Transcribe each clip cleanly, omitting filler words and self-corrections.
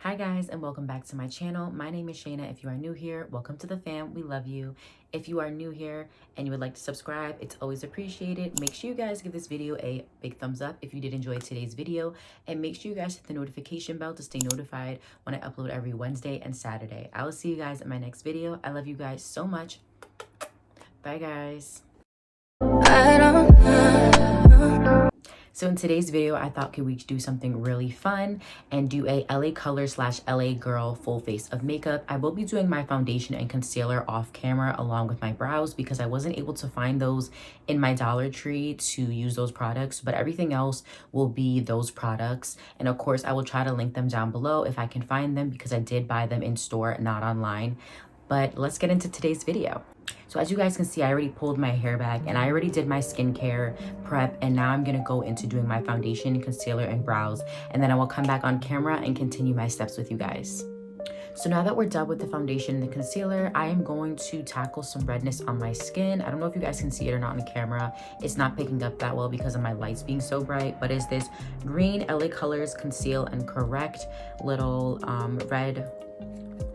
Hi guys, and welcome back to my channel. My name is Shayna. If you are new here, welcome to the fam. We love you. If you are new here and you would like to subscribe, it's always appreciated. Make sure you guys give this video a big thumbs up if you did enjoy today's video, and make sure you guys hit the notification bell to stay notified when I upload every Wednesday and Saturday. I will see you guys in my next video. I love you guys so much. Bye guys. So in today's video, I thought could we do something really fun and do a LA color / LA girl full face of makeup. I will be doing my foundation and concealer off camera along with my brows because I wasn't able to find those in my Dollar Tree to use those products, but everything else will be those products. And of course, I will try to link them down below if I can find them because I did buy them in store, not online. But let's get into today's video. So as you guys can see, I already pulled my hair back and I already did my skincare prep, and now I'm gonna go into doing my foundation, concealer, and brows, and then I will come back on camera and continue my steps with you guys. So now that we're done with the foundation and the concealer, I am going to tackle some redness on my skin. I don't know if you guys can see it or not on the camera. It's not picking up that well because of my lights being so bright, but it's this green LA Colors Conceal and Correct little red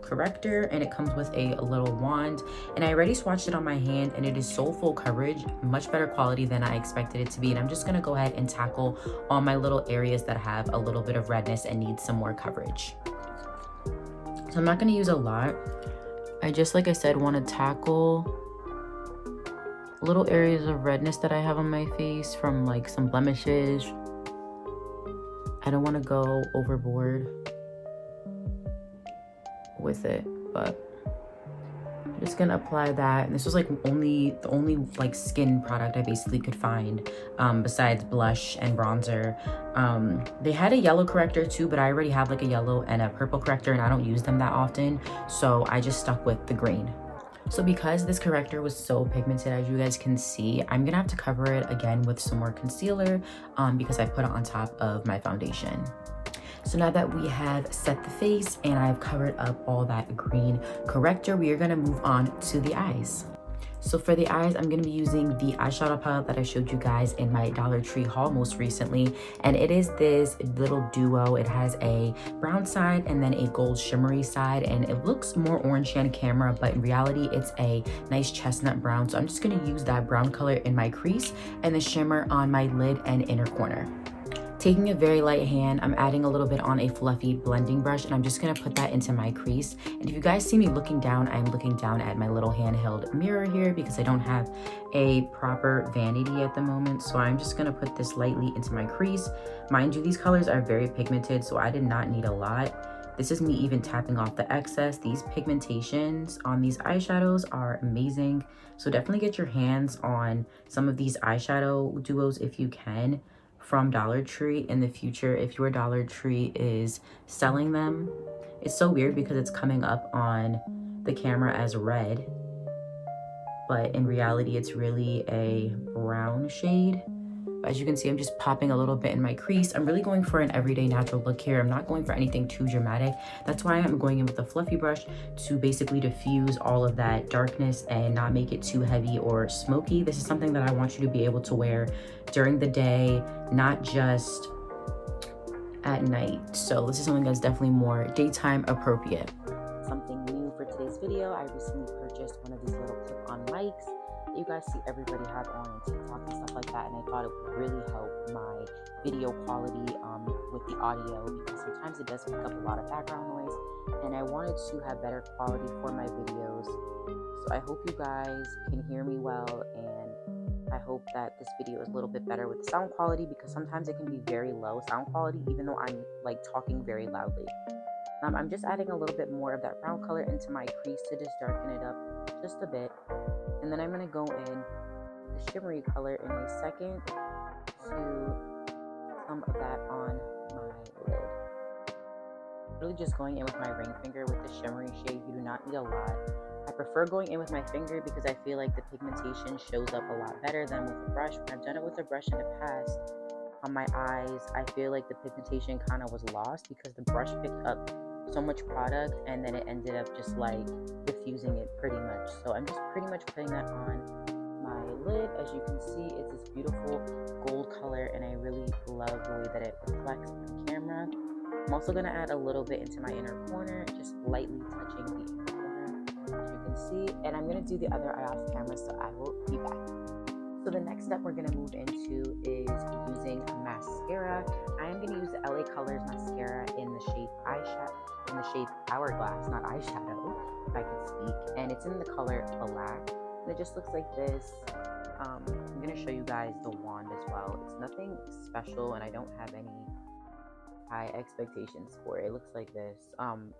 corrector, and it comes with a little wand, and I already swatched it on my hand and it is so full coverage, much better quality than I expected it to be. And I'm just gonna go ahead and tackle all my little areas that have a little bit of redness and need some more coverage. So I'm not gonna use a lot. I just, like I said, want to tackle little areas of redness that I have on my face from like some blemishes. I don't want to go overboard with it, but I'm just gonna apply that. And this was like the only like skin product I basically could find besides blush and bronzer. They had a yellow corrector too, but I already have like a yellow and a purple corrector and I don't use them that often, so I just stuck with the green. So because this corrector was so pigmented, as you guys can see, I'm gonna have to cover it again with some more concealer because I put it on top of my foundation. So now that we have set the face and I've covered up all that green corrector, we are gonna move on to the eyes. So for the eyes, I'm gonna be using the eyeshadow palette that I showed you guys in my Dollar Tree haul most recently. And it is this little duo. It has a brown side and then a gold shimmery side. And it looks more orangey on camera, but in reality, it's a nice chestnut brown. So I'm just gonna use that brown color in my crease and the shimmer on my lid and inner corner. Taking a very light hand, I'm adding a little bit on a fluffy blending brush, and I'm just gonna put that into my crease. And if you guys see me looking down, I'm looking down at my little handheld mirror here because I don't have a proper vanity at the moment. So I'm just gonna put this lightly into my crease. Mind you, these colors are very pigmented, so I did not need a lot. This is me even tapping off the excess. These pigmentations on these eyeshadows are amazing. So definitely get your hands on some of these eyeshadow duos if you can from Dollar Tree in the future if your Dollar Tree is selling them. It's so weird because it's coming up on the camera as red, but in reality it's really a brown shade. As you can see, I'm just popping a little bit in my crease. I'm really going for an everyday natural look here. I'm not going for anything too dramatic. That's why I'm going in with a fluffy brush to basically diffuse all of that darkness and not make it too heavy or smoky. This is something that I want you to be able to wear during the day, not just at night. So this is something that's definitely more daytime appropriate. Something new for today's video, I recently purchased one of these little clip-on mics. You guys see everybody have on TikTok and stuff like that, and I thought it would really help my video quality with the audio because sometimes it does pick up a lot of background noise, and I wanted to have better quality for my videos. So I hope you guys can hear me well, and I hope that this video is a little bit better with the sound quality because sometimes it can be very low sound quality even though I'm like talking very loudly. I'm just adding a little bit more of that brown color into my crease to just darken it up just a bit. And then I'm going to go in the shimmery color in a second to some of that on my lid. Really just going in with my ring finger with the shimmery shade. You do not need a lot. I prefer going in with my finger because I feel like the pigmentation shows up a lot better than with a brush. When I've done it with a brush in the past, on my eyes, I feel like the pigmentation kind of was lost because the brush picked up so much product and then it ended up just like diffusing it pretty much. So I'm just pretty much putting that on my lid. As you can see, it's this beautiful gold color and I really love the way that it reflects on camera. I'm also going to add a little bit into my inner corner, just lightly touching the inner corner, as you can see. And I'm going to do the other eye off camera, so I will be back. So the next step we're going to move into is using mascara. I am going to use the LA Colors mascara in the shade eyeshadow, in the shade Hourglass, not eyeshadow, if I could speak. And it's in the color Black. And it just looks like this. I'm going to show you guys the wand as well. It's nothing special, and I don't have any high expectations for it. It looks like this.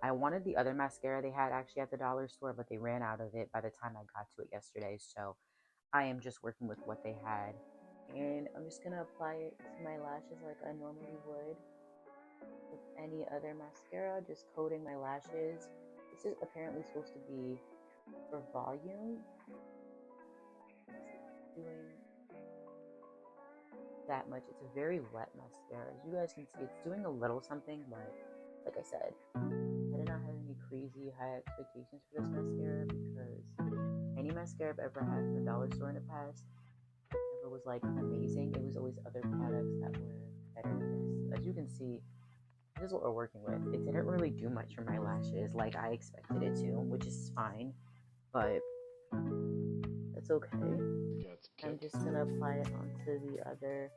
I wanted the other mascara they had actually at the dollar store, but they ran out of it by the time I got to it yesterday. So I am just working with what they had, and I'm just gonna apply it to my lashes like I normally would with any other mascara, just coating my lashes. This is apparently supposed to be for volume. Doing that much. It's a very wet mascara. As you guys can see, it's doing a little something, but like I said, I did not have any crazy high expectations for this mascara because any mascara I've ever had from the dollar store in the past never was like amazing. It was always other products that were better than this. As you can see, this is what we're working with. It didn't really do much for my lashes like I expected it to, which is fine, but that's okay. I'm just gonna apply it onto the other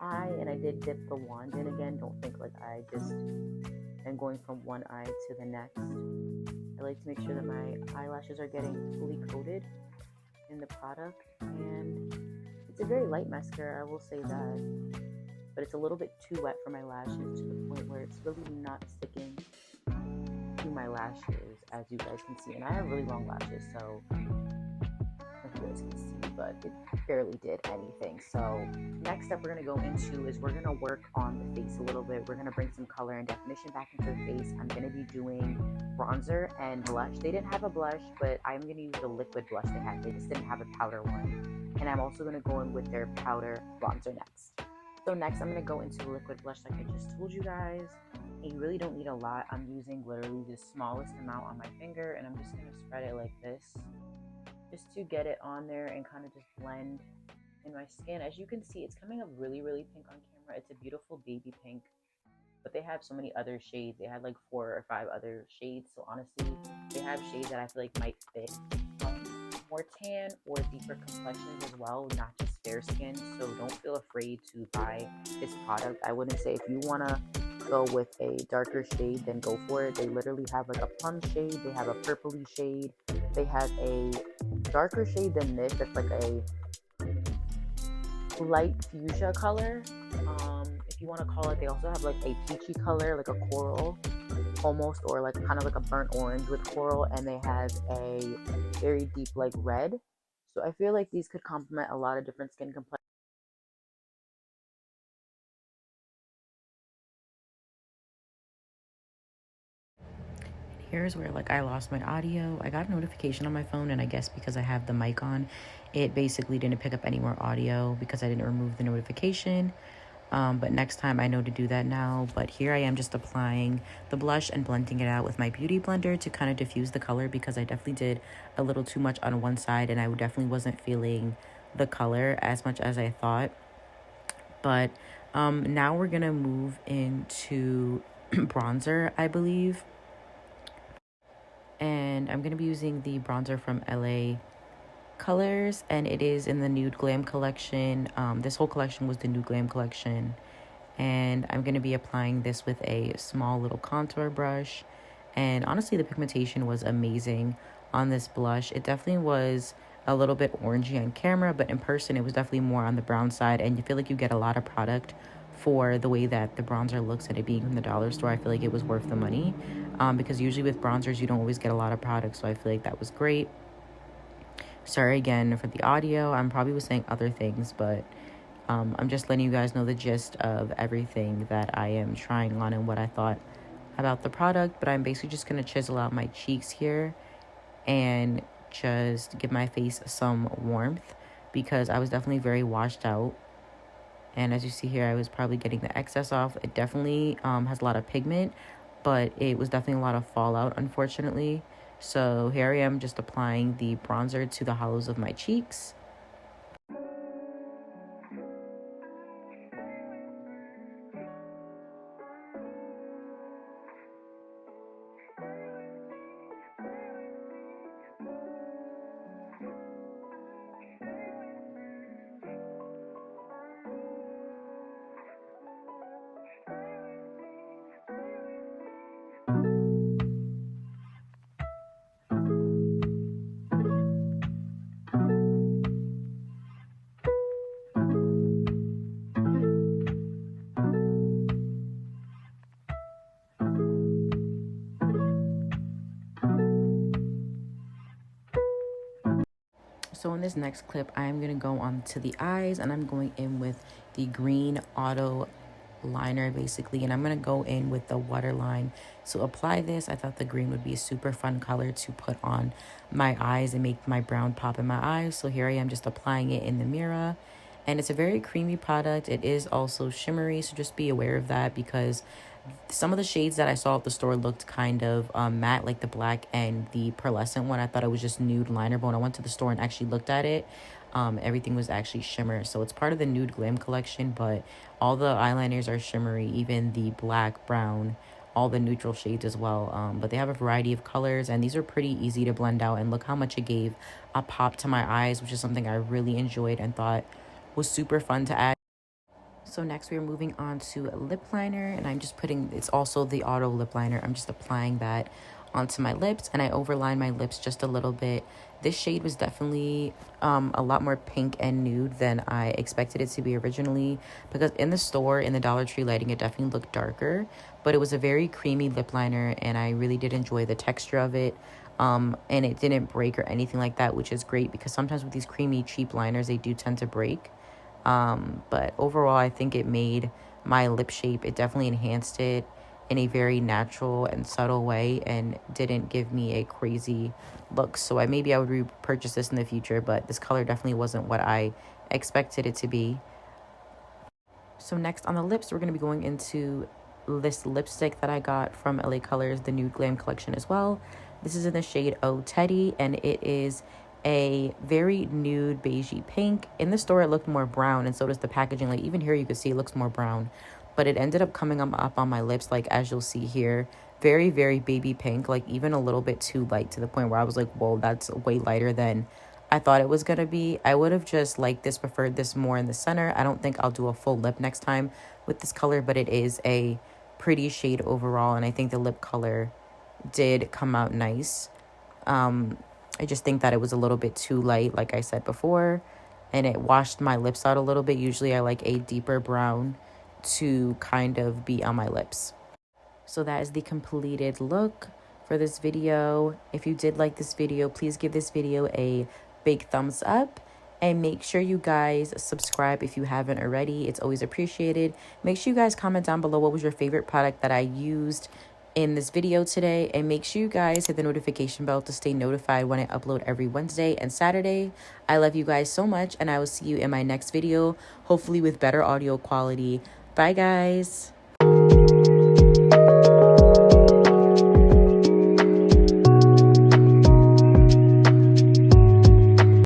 eye, and I did dip the wand in again. Don't think like I just am going from one eye to the next. I like to make sure that my eyelashes are getting fully coated in the product, and it's a very light mascara, I will say that, but it's a little bit too wet for my lashes to the point where it's really not sticking to my lashes, as you guys can see. And I have really long lashes, so if you guys can see, but it barely did anything. So next step we're going to go into is we're going to work on the face a little bit. We're going to bring some color and definition back into the face. I'm going to be doing bronzer and blush. They didn't have a blush, but I'm going to use the liquid blush they had. They just didn't have a powder one. And I'm also going to go in with their powder bronzer next. So next I'm going to go into the liquid blush like I just told you guys. And you really don't need a lot. I'm using literally the smallest amount on my finger, and I'm just going to spread it like this, just to get it on there and kind of just blend in my skin. As you can see, it's coming up really, really pink on camera. It's a beautiful baby pink, but they have so many other shades. They had like 4 or 5 other shades. So honestly, they have shades that I feel like might fit more tan or deeper complexions as well, not just fair skin. So don't feel afraid to buy this product. I wouldn't say if you want to go with a darker shade, then go for it. They literally have like a plum shade, they have a purpley shade, they have a darker shade than this that's like a light fuchsia color, if you want to call it. They also have like a peachy color, like a coral almost, or like kind of like a burnt orange with coral, and they have a very deep like red. So I feel like these could complement a lot of different skin complexions. Here's where like I lost my audio. I got a notification on my phone, and I guess because I have the mic on, it basically didn't pick up any more audio because I didn't remove the notification. But next time I know to do that now. But here I am just applying the blush and blending it out with my beauty blender to kind of diffuse the color, because I definitely did a little too much on one side and I definitely wasn't feeling the color as much as I thought. But now we're gonna move into bronzer, I believe. And I'm gonna be using the bronzer from LA Colors, and it is in the Nude Glam collection. This whole collection was the Nude Glam collection, and I'm going to be applying this with a small little contour brush. And honestly, the pigmentation was amazing on this blush. It definitely was a little bit orangey on camera, but in person it was definitely more on the brown side, and you feel like you get a lot of product for the way that the bronzer looks, and it being from the dollar store. I feel like it was worth the money, because usually with bronzers you don't always get a lot of product, so I feel like that was great. Sorry again for the audio. I'm probably was saying other things, but I'm just letting you guys know the gist of everything that I am trying on and what I thought about the product. But I'm basically just going to chisel out my cheeks here and just give my face some warmth, because I was definitely very washed out. And as you see here, I was probably getting the excess off. It definitely has a lot of pigment, but it was definitely a lot of fallout, unfortunately. So here I am just applying the bronzer to the hollows of my cheeks. So in this next clip, I'm going to go on to the eyes, and I'm going in with the green auto liner basically, and I'm going to go in with the waterline. So apply this. I thought the green would be a super fun color to put on my eyes and make my brown pop in my eyes. So here I am just applying it in the mirror, and it's a very creamy product. It is also shimmery, so just be aware of that, because some of the shades that I saw at the store looked kind of matte, like the black and the pearlescent one. I thought it was just nude liner, but when I went to the store and actually looked at it, everything was actually shimmer. So it's part of the nude glam collection, but all the eyeliners are shimmery, even the black, brown, all the neutral shades as well. But they have a variety of colors, and these are pretty easy to blend out. And look how much it gave a pop to my eyes, which is something I really enjoyed and thought was super fun to add. So next we're moving on to a lip liner, and I'm just putting, it's also the auto lip liner. I'm just applying that onto my lips, and I overline my lips just a little bit. This shade was definitely a lot more pink and nude than I expected it to be originally, because in the store, in the Dollar Tree lighting, it definitely looked darker, but it was a very creamy lip liner, and I really did enjoy the texture of it. And it didn't break or anything like that, which is great, because sometimes with these creamy cheap liners, they do tend to break. But overall, I think it made my lip shape, it definitely enhanced it in a very natural and subtle way, and didn't give me a crazy look. So maybe I would repurchase this in the future, but this color definitely wasn't what I expected it to be. So next on the lips, we're going to be going into this lipstick that I got from LA Colors, the Nude Glam collection as well. This is in the shade Oh Teddy, and it is a very nude beigey pink. In the store, it looked more brown, and so does the packaging. Like even here, you can see it looks more brown, but it ended up coming up on my lips, like as you'll see here, very, very baby pink, like even a little bit too light, to the point where I was like, whoa, that's way lighter than I thought it was going to be. I would have just liked this, preferred this more in the center. I don't think I'll do a full lip next time with this color, but it is a pretty shade overall, and I think the lip color did come out nice. I just think that it was a little bit too light, like I said before, and it washed my lips out a little bit. Usually I like a deeper brown to kind of be on my lips. So that is the completed look for this video. If you did like this video, please give this video a big thumbs up, and make sure you guys subscribe if you haven't already. It's always appreciated. Make sure you guys comment down below what was your favorite product that I used in this video today, and make sure you guys hit the notification bell to stay notified when I upload every Wednesday and Saturday. I love you guys so much, and I will see you in my next video, hopefully with better audio quality. Bye guys.